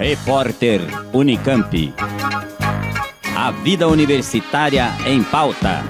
Repórter Unicamp. A vida universitária em pauta.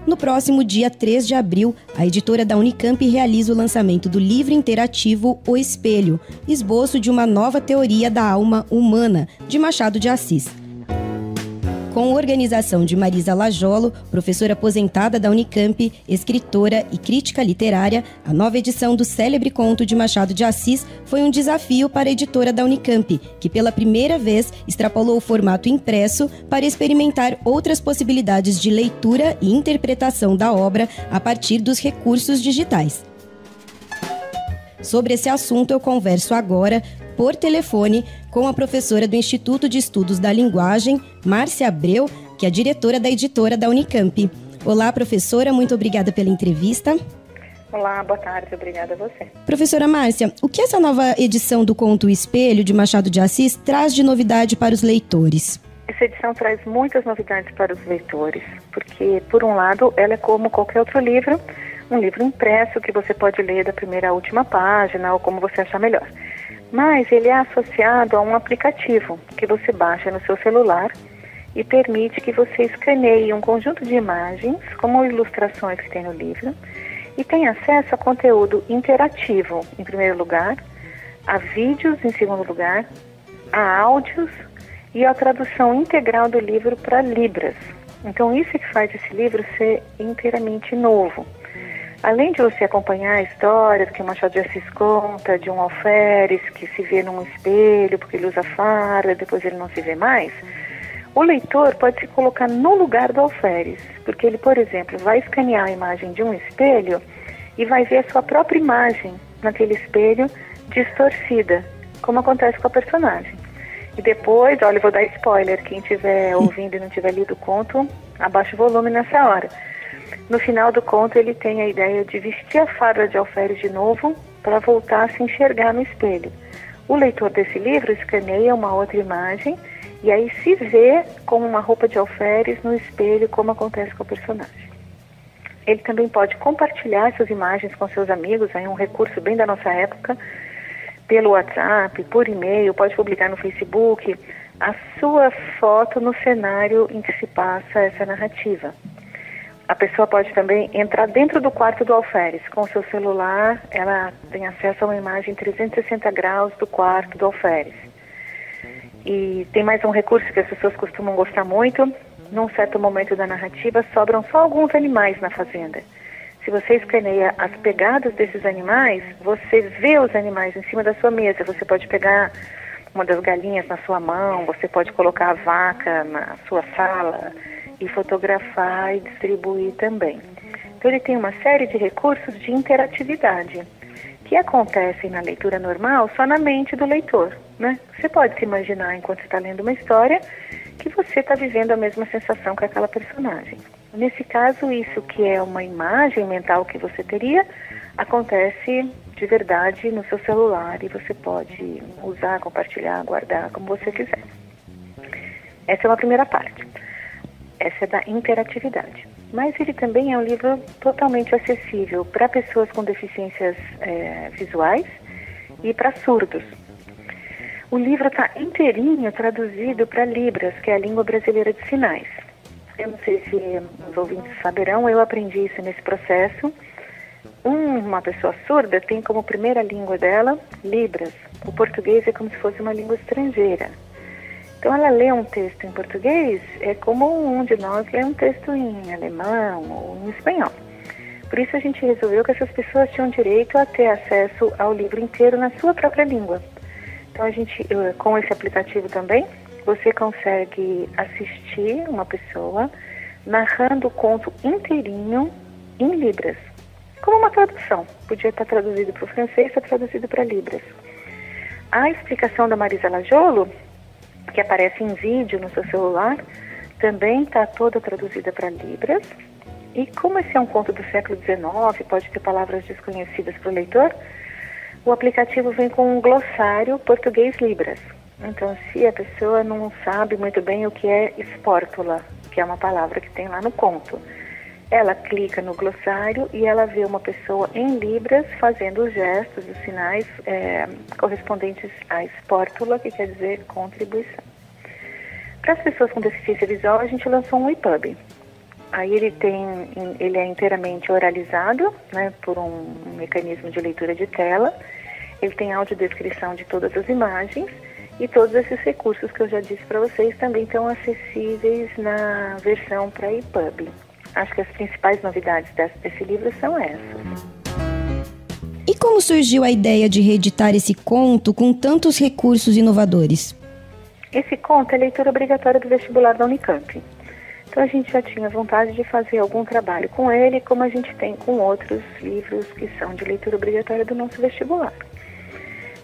No próximo dia 3 de abril, a editora da Unicamp realiza o lançamento do livro interativo O Espelho, esboço de uma nova teoria da alma humana, de Machado de Assis. Com organização de Marisa Lajolo, professora aposentada da Unicamp, escritora e crítica literária, a nova edição do célebre conto de Machado de Assis foi um desafio para a editora da Unicamp, que pela primeira vez extrapolou o formato impresso para experimentar outras possibilidades de leitura e interpretação da obra a partir dos recursos digitais. Sobre esse assunto eu converso agora, por telefone, com a professora do Instituto de Estudos da Linguagem, Márcia Abreu, que é diretora da editora da Unicamp. Olá, professora, muito obrigada pela entrevista. Olá, boa tarde, obrigada a você. Professora Márcia, o que essa nova edição do conto O Espelho, de Machado de Assis, traz de novidade para os leitores? Essa edição traz muitas novidades para os leitores, porque, por um lado, ela é como qualquer outro livro, um livro impresso que você pode ler da primeira à última página, ou como você achar melhor. Mas ele é associado a um aplicativo que você baixa no seu celular e permite que você escaneie um conjunto de imagens, como ilustrações que tem no livro, e tem acesso a conteúdo interativo, em primeiro lugar, a vídeos, em segundo lugar, a áudios e a tradução integral do livro para Libras. Então, isso é que faz esse livro ser inteiramente novo. Além de você acompanhar a história que o Machado de Assis conta, de um alferes que se vê num espelho porque ele usa farda, depois ele não se vê mais, o leitor pode se colocar no lugar do alferes, porque ele, por exemplo, vai escanear a imagem de um espelho e vai ver a sua própria imagem naquele espelho distorcida, como acontece com a personagem. E depois, olha, eu vou dar spoiler, quem estiver ouvindo e não tiver lido o conto, abaixa o volume nessa hora. No final do conto, ele tem a ideia de vestir a farda de alferes de novo para voltar a se enxergar no espelho. O leitor desse livro escaneia uma outra imagem e aí se vê com uma roupa de alferes no espelho, como acontece com o personagem. Ele também pode compartilhar essas imagens com seus amigos, é um recurso bem da nossa época, pelo WhatsApp, por e-mail, pode publicar no Facebook a sua foto no cenário em que se passa essa narrativa. A pessoa pode também entrar dentro do quarto do alferes. Com o seu celular, ela tem acesso a uma imagem 360 graus do quarto do alferes. E tem mais um recurso que as pessoas costumam gostar muito. Num certo momento da narrativa, sobram só alguns animais na fazenda. Se você escaneia as pegadas desses animais, você vê os animais em cima da sua mesa. Você pode pegar uma das galinhas na sua mão, você pode colocar a vaca na sua sala e fotografar e distribuir também. Então ele tem uma série de recursos de interatividade que acontecem na leitura normal só na mente do leitor, né? Você pode se imaginar, enquanto está lendo uma história, que você está vivendo a mesma sensação que aquela personagem. Nesse caso, isso que é uma imagem mental que você teria, acontece de verdade no seu celular e você pode usar, compartilhar, guardar, como você quiser. Essa é uma primeira parte. Essa é da interatividade. Mas ele também é um livro totalmente acessível para pessoas com deficiências visuais e para surdos. O livro está inteirinho traduzido para Libras, que é a língua brasileira de sinais. Eu não sei se os ouvintes saberão, eu aprendi isso nesse processo. Uma pessoa surda tem como primeira língua dela Libras. O português é como se fosse uma língua estrangeira. Então ela lê um texto em português, é como um de nós lê um texto em alemão ou em espanhol. Por isso a gente resolveu que essas pessoas tinham direito a ter acesso ao livro inteiro na sua própria língua. Então a gente, com esse aplicativo também, você consegue assistir uma pessoa narrando o conto inteirinho em Libras. Como uma tradução. Podia estar traduzido para o francês, está traduzido para Libras. A explicação da Marisa Lajolo, que aparece em vídeo no seu celular, também está toda traduzida para Libras. E como esse é um conto do século XIX, pode ter palavras desconhecidas para o leitor, o aplicativo vem com um glossário português-Libras. Então, se a pessoa não sabe muito bem o que é espórtula, que é uma palavra que tem lá no conto, ela clica no glossário e ela vê uma pessoa em libras fazendo os gestos, os sinais correspondentes à espórtula, que quer dizer contribuição. Para as pessoas com deficiência visual, a gente lançou um EPUB. Aí ele é inteiramente oralizado, né, por um mecanismo de leitura de tela. Ele tem audiodescrição de todas as imagens e todos esses recursos que eu já disse para vocês também estão acessíveis na versão para EPUB. Acho que as principais novidades desse livro são essas. E como surgiu a ideia de reeditar esse conto com tantos recursos inovadores? Esse conto é leitura obrigatória do vestibular da Unicamp. Então a gente já tinha vontade de fazer algum trabalho com ele, como a gente tem com outros livros que são de leitura obrigatória do nosso vestibular.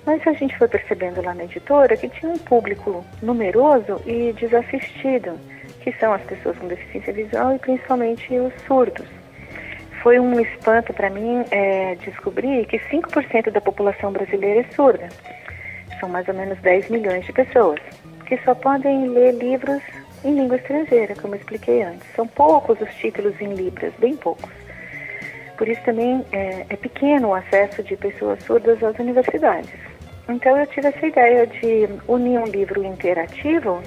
Mas a gente foi percebendo lá na editora que tinha um público numeroso e desassistido, que são as pessoas com deficiência visual e principalmente os surdos. Foi um espanto para mim descobrir que 5% da população brasileira é surda. São mais ou menos 10 milhões de pessoas, que só podem ler livros em língua estrangeira, como eu expliquei antes. São poucos os títulos em libras, bem poucos. Por isso também é pequeno o acesso de pessoas surdas às universidades. Então eu tive essa ideia de unir um livro interativo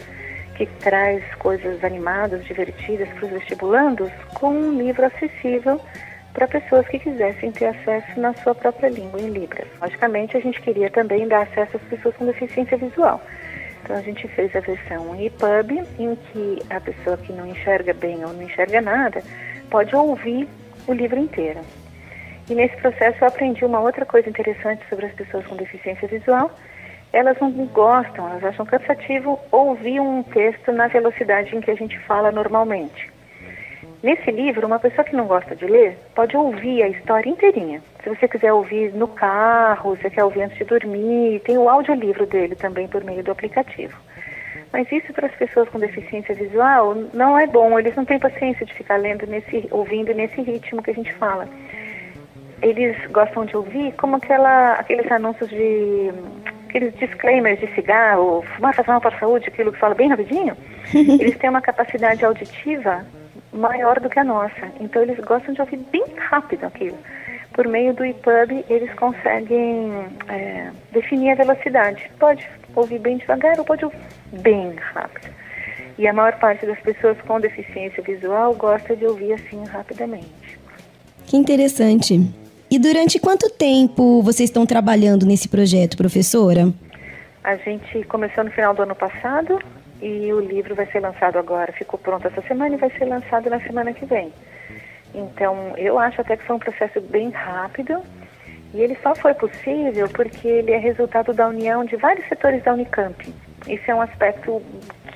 que traz coisas animadas, divertidas para os vestibulandos, com um livro acessível para pessoas que quisessem ter acesso na sua própria língua em libras. Logicamente, a gente queria também dar acesso às pessoas com deficiência visual. Então a gente fez a versão EPUB, em que a pessoa que não enxerga bem ou não enxerga nada pode ouvir o livro inteiro. E nesse processo eu aprendi uma outra coisa interessante sobre as pessoas com deficiência visual. Elas não gostam, elas acham cansativo ouvir um texto na velocidade em que a gente fala normalmente. Nesse livro, uma pessoa que não gosta de ler pode ouvir a história inteirinha. Se você quiser ouvir no carro, você quer ouvir antes de dormir, tem o audiolivro dele também por meio do aplicativo. Mas isso para as pessoas com deficiência visual não é bom, eles não têm paciência de ficar ouvindo nesse ritmo que a gente fala. Eles gostam de ouvir como aqueles anúncios aqueles disclaimers de cigarro, fumar faz mal para a saúde, aquilo que fala bem rapidinho. Eles têm uma capacidade auditiva maior do que a nossa. Então eles gostam de ouvir bem rápido aquilo. Por meio do EPUB, eles conseguem definir a velocidade. Pode ouvir bem devagar ou pode ouvir bem rápido. E a maior parte das pessoas com deficiência visual gosta de ouvir assim rapidamente. Que interessante. E durante quanto tempo vocês estão trabalhando nesse projeto, professora? A gente começou no final do ano passado e o livro vai ser lançado agora. Ficou pronto essa semana e vai ser lançado na semana que vem. Então, eu acho até que foi um processo bem rápido e ele só foi possível porque ele é resultado da união de vários setores da Unicamp. Esse é um aspecto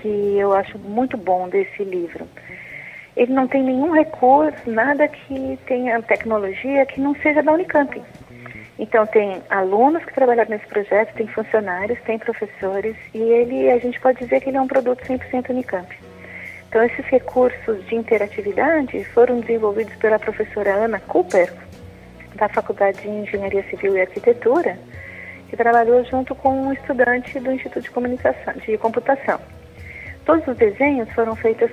que eu acho muito bom desse livro. Ele não tem nenhum recurso, nada que tenha tecnologia que não seja da Unicamp. Então, tem alunos que trabalharam nesse projeto, tem funcionários, tem professores, e a gente pode dizer que ele é um produto 100% Unicamp. Então, esses recursos de interatividade foram desenvolvidos pela professora Ana Cooper, da Faculdade de Engenharia Civil e Arquitetura, que trabalhou junto com um estudante do Instituto de Computação. Todos os desenhos foram feitos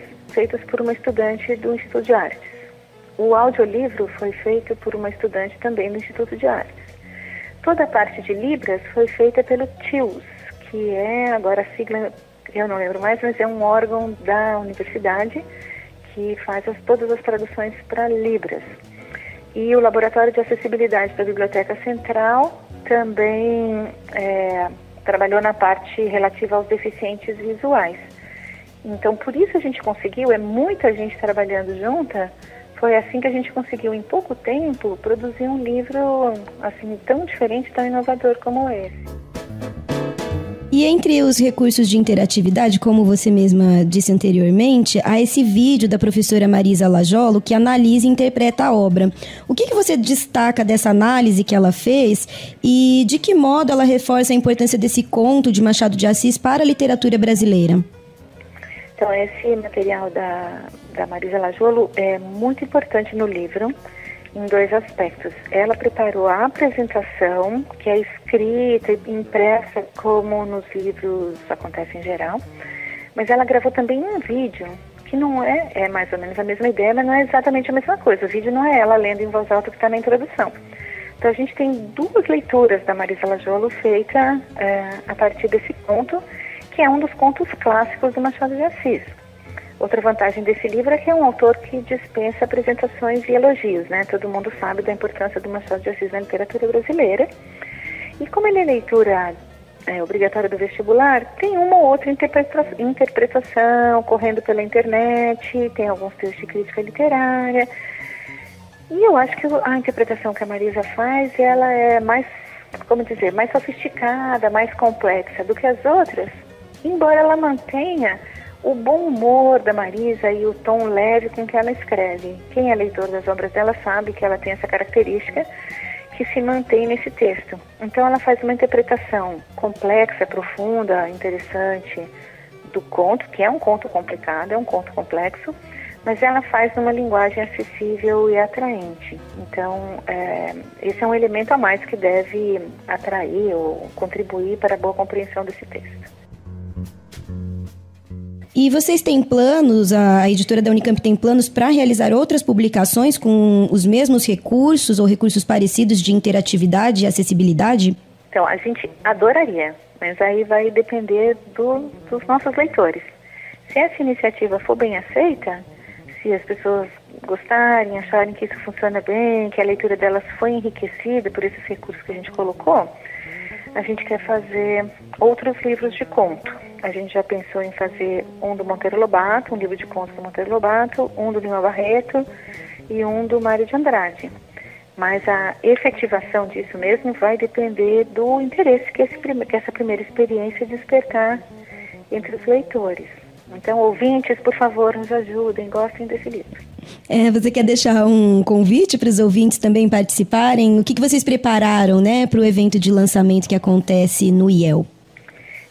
por uma estudante do Instituto de Artes. O audiolivro foi feito por uma estudante também do Instituto de Artes. Toda a parte de Libras foi feita pelo TILS, que é, agora a sigla, eu não lembro mais, mas é um órgão da universidade que faz todas as traduções para Libras. E o Laboratório de Acessibilidade da Biblioteca Central também trabalhou na parte relativa aos deficientes visuais. Então, por isso a gente conseguiu, muita gente trabalhando junta. Foi assim que a gente conseguiu, em pouco tempo, produzir um livro assim, tão diferente, tão inovador como esse. E entre os recursos de interatividade, como você mesma disse anteriormente, há esse vídeo da professora Marisa Lajolo que analisa e interpreta a obra. O que você destaca dessa análise que ela fez e de que modo ela reforça a importância desse conto de Machado de Assis para a literatura brasileira? Então, esse material da Marisa Lajolo é muito importante no livro. em 2 aspectos. Ela preparou a apresentação, que é escrita e impressa como nos livros acontece em geral, mas ela gravou também um vídeo, que não é mais ou menos a mesma ideia, mas não é exatamente a mesma coisa. O vídeo não é ela lendo em voz alta que está na introdução. Então a gente tem 2 leituras da Marisa Lajolo feita a partir desse conto, que é um dos contos clássicos do Machado de Assis. Outra vantagem desse livro é que é um autor que dispensa apresentações e elogios, né? Todo mundo sabe da importância do Machado de Assis na literatura brasileira. E como ele é leitura obrigatória do vestibular, tem uma ou outra interpretação correndo pela internet, tem alguns textos de crítica literária. E eu acho que a interpretação que a Marisa faz, ela é mais, mais sofisticada, mais complexa do que as outras, embora ela mantenha o bom humor da Marisa e o tom leve com que ela escreve. Quem é leitor das obras dela sabe que ela tem essa característica que se mantém nesse texto. Então ela faz uma interpretação complexa, profunda, interessante do conto, que é um conto complicado, é um conto complexo, mas ela faz numa linguagem acessível e atraente. Então, esse é um elemento a mais que deve atrair ou contribuir para a boa compreensão desse texto. E vocês têm planos, a editora da Unicamp tem planos para realizar outras publicações com os mesmos recursos ou recursos parecidos de interatividade e acessibilidade? Então, a gente adoraria, mas aí vai depender dos nossos leitores. Se essa iniciativa for bem aceita, se as pessoas gostarem, acharem que isso funciona bem, que a leitura delas foi enriquecida por esses recursos que a gente colocou, a gente quer fazer outros livros de conto. A gente já pensou em fazer um do Monteiro Lobato, um livro de contos do Monteiro Lobato, um do Lima Barreto e um do Mário de Andrade. Mas a efetivação disso mesmo vai depender do interesse que essa primeira experiência despertar entre os leitores. Então, ouvintes, por favor, nos ajudem, gostem desse livro. Você quer deixar um convite para os ouvintes também participarem? O que vocês prepararam, né, para o evento de lançamento que acontece no IEL?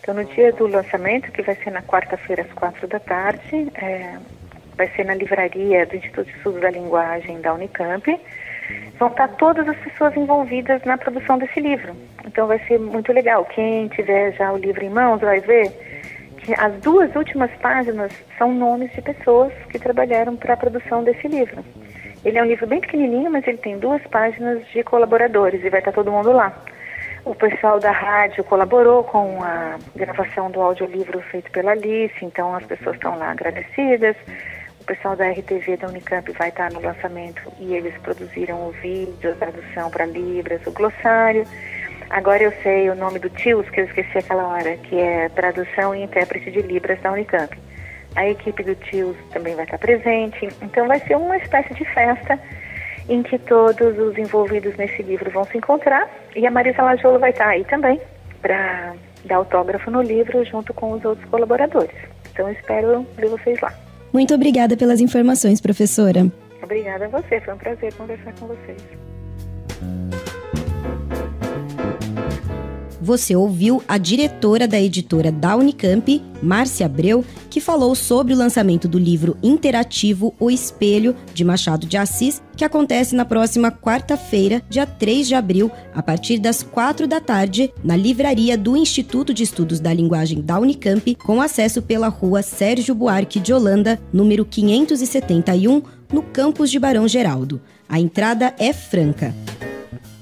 Então, no dia do lançamento, que vai ser na quarta-feira, às 16h, vai ser na livraria do Instituto de Estudos da Linguagem da Unicamp, vão estar todas as pessoas envolvidas na produção desse livro. Então, vai ser muito legal. Quem tiver já o livro em mãos vai ver que as 2 últimas páginas são nomes de pessoas que trabalharam para a produção desse livro. Ele é um livro bem pequenininho, mas ele tem 2 páginas de colaboradores e vai estar todo mundo lá. O pessoal da rádio colaborou com a gravação do audiolivro feito pela Alice, então as pessoas estão lá agradecidas. O pessoal da RTV da Unicamp vai estar no lançamento e eles produziram o vídeo, a tradução para Libras, o glossário. Agora eu sei o nome do TILS, que eu esqueci aquela hora, que é Tradução e Intérprete de Libras da Unicamp. A equipe do TILS também vai estar presente, então vai ser uma espécie de festa em que todos os envolvidos nesse livro vão se encontrar, e a Marisa Lajolo vai estar aí também para dar autógrafo no livro junto com os outros colaboradores. Então eu espero ver vocês lá. Muito obrigada pelas informações, professora. Obrigada a você, foi um prazer conversar com vocês. Você ouviu a diretora da editora da Unicamp, Márcia Abreu, que falou sobre o lançamento do livro interativo O Espelho, de Machado de Assis, que acontece na próxima quarta-feira, dia 3 de abril, a partir das 16h, na livraria do Instituto de Estudos da Linguagem da Unicamp, com acesso pela rua Sérgio Buarque de Holanda, número 571, no campus de Barão Geraldo. A entrada é franca.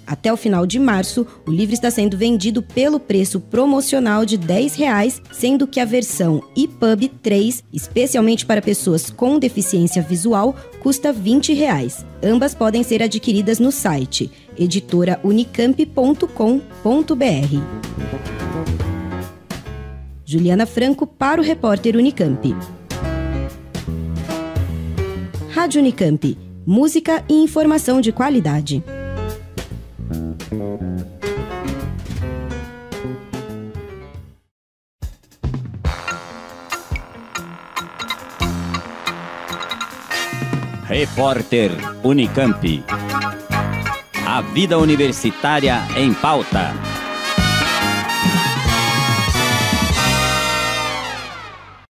Até o final de março, o livro está sendo vendido pelo preço promocional de R$10, sendo que a versão EPUB 3, especialmente para pessoas com deficiência visual, custa R$20. Ambas podem ser adquiridas no site editoraunicamp.com.br. Juliana Franco para o repórter Unicamp. Rádio Unicamp. Música e informação de qualidade. Repórter Unicamp. A vida universitária em pauta.